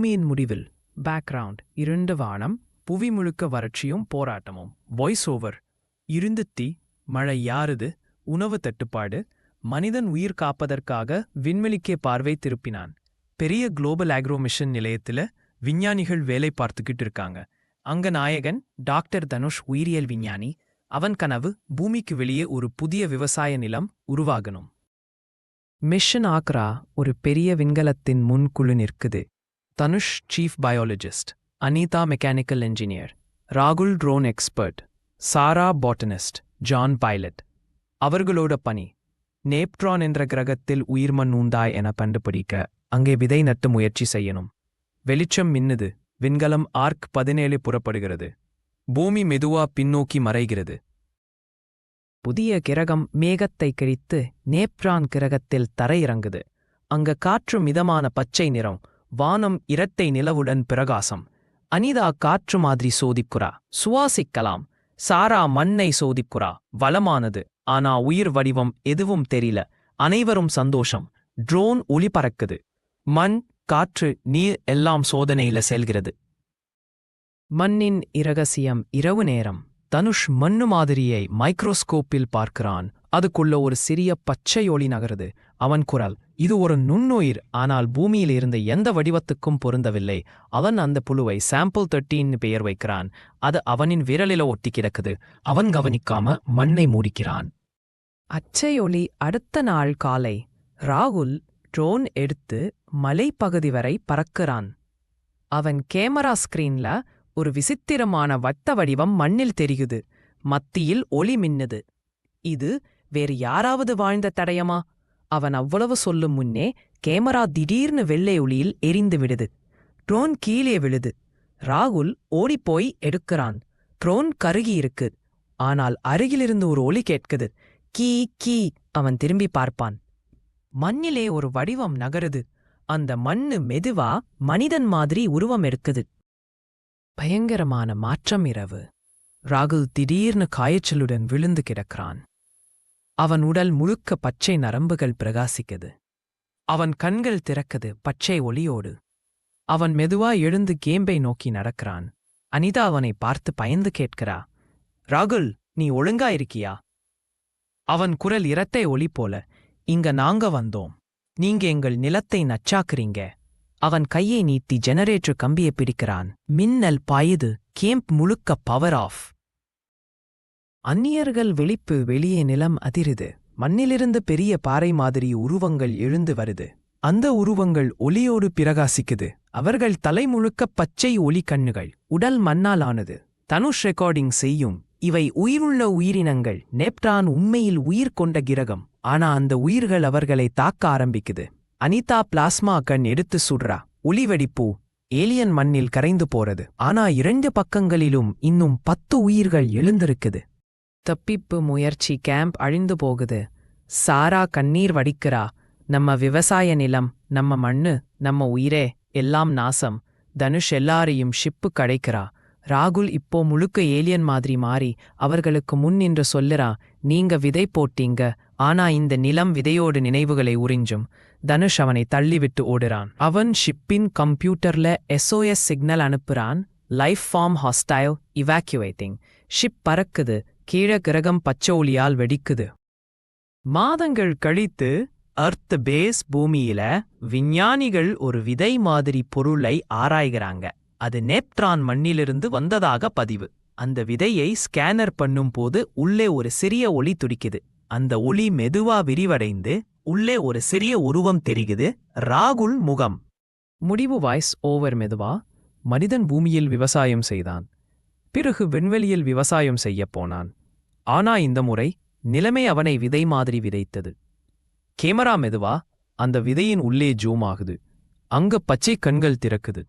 பூமியின் முடிவில் பேக்ரவுண்ட் இருண்ட வானம், புவி முழுக்க வறட்சியும் போராட்டமும். Voice over. இருந்த தீ, மழை யாருது, உணவு தட்டுப்பாடு. மனிதன் உயிர் காப்பதற்காக விண்வெளிக்கே பார்வை திருப்பினான். பெரிய குளோபல் ஆக்ரோ மிஷன் நிலையத்துல விஞ்ஞானிகள் வேலை பார்த்துக்கிட்டு இருக்காங்க. அங்க நாயகன் டாக்டர் தனுஷ் உயிரியல் விஞ்ஞானி. அவன் கனவு பூமிக்கு வெளியே ஒரு புதிய விவசாய நிலம் உருவாகணும். மிஷன் ஆக்ரா ஒரு பெரிய விண்கலத்தின் முன்குழு நிற்குது. Dhanush chief biologist, Anita mechanical engineer, ராகுல் drone expert, Sara botanist, John pilot. அவர்களோட பணி நேப்ட்ரான் என்ற கிரகத்தில் உயிர்மண் உண்டாய் என கண்டுபிடிக்க அங்கே விதை நட்டு முயற்சி செய்யணும். வெளிச்சம் மின்னுது. விண்கலம் ஆர்க் 17 புறப்படுகிறது. பூமி மெதுவா பின்னோக்கி மறைகிறது. புதிய கிரகம் மேகத்தை கிழித்து நேப்ட்ரான் கிரகத்தில் தரையிறங்குது. அங்க காற்று மிதமான பச்சை நிறம், வானம் இரட்டை நிலவுடன் பிரகாசம். அனிதா காற்று மாதிரி சோதிக்குறா, சுவாசிக்கலாம். சாரா மண்ணை சோதிக்குறா, வளமானது, ஆனா உயிர் வடிவம் எதுவும் தெரியல. அனைவரும் சந்தோஷம். ட்ரோன் ஒளி பறக்குது. மண், காற்று, நீர் எல்லாம் சோதனையில செல்கிறது. மண்ணின் இரகசியம். இரவு நேரம். தனுஷ் மண்ணு மாதிரியை மைக்ரோஸ்கோப்பில் பார்க்கிறான். அதுக்குள்ள ஒரு சிறிய பச்சை ஒளி நகருது. அவன் குரல், இது ஒரு நுண்ணுயிர், ஆனால் பூமியில் இருந்த எந்த வடிவத்துக்கும் பொருந்தவில்லை. அவன் அந்த புழுவை சாம்பிள் 13 பெயர் வைக்கிறான். அது அவனின் விரலில ஒட்டி கிடக்குது. அவன் கவனிக்காம மண்ணை மூடிக்கிறான். அச்சை ஒளி. அடுத்த நாள் காலை ராகுல் ட்ரோன் எடுத்து மலைப்பகுதி வரை பறக்கிறான். அவன் கேமரா ஸ்கிரீன்ல ஒரு விசித்திரமான வட்ட வடிவம் மண்ணில் தெரியுது. மத்தியில் ஒளி மின்னுது. இது வேறு யாராவது வாழ்ந்த தடயமா? அவன் அவ்வளவு சொல்லும் முன்னே கேமரா திடீர்னு வெள்ளை ஒளியில் எரிந்து விடுது. ட்ரோன் கீழே விழுது. ராகுல் ஓடிப்போய் எடுக்கிறான். ட்ரோன் கருகியிருக்கு. ஆனால் அருகிலிருந்து ஒரு ஒலி கேட்குது. கீ கீ. அவன் திரும்பி பார்ப்பான். மண்ணிலே ஒரு வடிவம் நகருது. அந்த மண்ணு மெதுவா மனிதன் மாதிரி உருவம் எடுக்குது. பயங்கரமான மாற்றம். இரவு. ராகுல் திடீர்னு காய்ச்சலுடன் விழுந்து கிடக்கிறான். அவன் உடல் முழுக்க பச்சை நரம்புகள் பிரகாசிக்குது. அவன் கண்கள் திறக்குது பச்சை ஒளியோடு. அவன் மெதுவா எழுந்து கேம்பை நோக்கி நடக்கிறான். அனிதா அவனை பார்த்து பயந்து கேட்கிறா, ராகுல், நீ ஒழுங்கா இருக்கியா? அவன் குரல் இரட்டை ஒளி போல, இங்க நாங்க வந்தோம், நீங்க எங்கள் நிலத்தை நச்சாக்குறீங்க. அவன் கையை நீட்டி ஜெனரேட்டர் கம்பியை பிடிக்கிறான். மின்னல் பாயுது. கேம்ப் முழுக்க பவர் ஆஃப். அந்நியர்கள் விழிப்பு. வெளியே நிலம் அதிருது. மண்ணிலிருந்து பெரிய பாறை மாதிரி உருவங்கள் எழுந்து வருது. அந்த உருவங்கள் ஒளியோடு பிரகாசிக்குது. அவர்கள் தலை முழுக்க பச்சை ஒளி கண்ணுகள். உடல் மண்ணால் ஆனது. தனுஷ் ரெக்கார்டிங் செய்யும். இவை உயிருள்ள உயிரினங்கள். நேப்ட்ரான் உண்மையில் உயிர் கொண்ட கிரகம். ஆனா அந்த உயிர்கள் அவர்களை தாக்க ஆரம்பிக்குது. அனிதா பிளாஸ்மா கண் எடுத்து சுடுறா. ஒளிவெடிப்பு. ஏலியன் மண்ணில் கரைந்து போறது. ஆனா 2 பக்கங்களிலும் இன்னும் 10 உயிர்கள் எழுந்திருக்குது. தப்பிப்பு முயற்சி. கேம்ப் அழிந்து போகுது. சாரா கண்ணீர் வடிக்கிறா. நம்ம விவசாய நிலம், நம்ம மண்ணு, நம்ம உயிரே எல்லாம் நாசம். தனுஷ் எல்லாரையும் ஷிப்பு கடைக்கிறா. ராகுல் இப்போ முழுக்க ஏலியன் மாதிரி மாறி அவர்களுக்கு முன் நின்று சொல்லுறா, நீங்க விதை போட்டீங்க, ஆனா இந்த நிலம் விதையோடு நினைவுகளை உறிஞ்சும். தனுஷ் அவனை தள்ளிவிட்டு ஓடுறான். அவன் ஷிப்பின் கம்ப்யூட்டர்ல SOS சிக்னல் அனுப்புறான். Life form hostile evacuating. Ship பறக்குது. கீழ கிரகம் பச்சை ஒளியால் வெடிக்குது. மாதங்கள் கழித்து அர்த் பேஸ் பூமியில விஞ்ஞானிகள் ஒரு விதை மாதிரி பொருளை ஆராய்கிறாங்க. அது நேப்ட்ரான் மண்ணிலிருந்து வந்ததாக பதிவு. அந்த விதையை ஸ்கேனர் பண்ணும் போது உள்ளே ஒரு சிறிய ஒளி துடிக்குது. அந்த ஒளி மெதுவா விரிவடைந்து உள்ளே ஒரு சிறிய உருவம் தெரிகுது. ராகுல் முகம். முடிவு. Voice over. மெதுவா. மனிதன் பூமியில் விவசாயம் செய்தான். பிறகு விண்வெளியில் விவசாயம் செய்யப் போனான். ஆனா இந்த முறை நிலைமை அவனை விதை மாதிரி விதைத்தது. கேமரா மெதுவா அந்த விதையின் உள்ளே ஜூம் ஆகுது. அங்க பச்சை கண்கள் திறக்குது.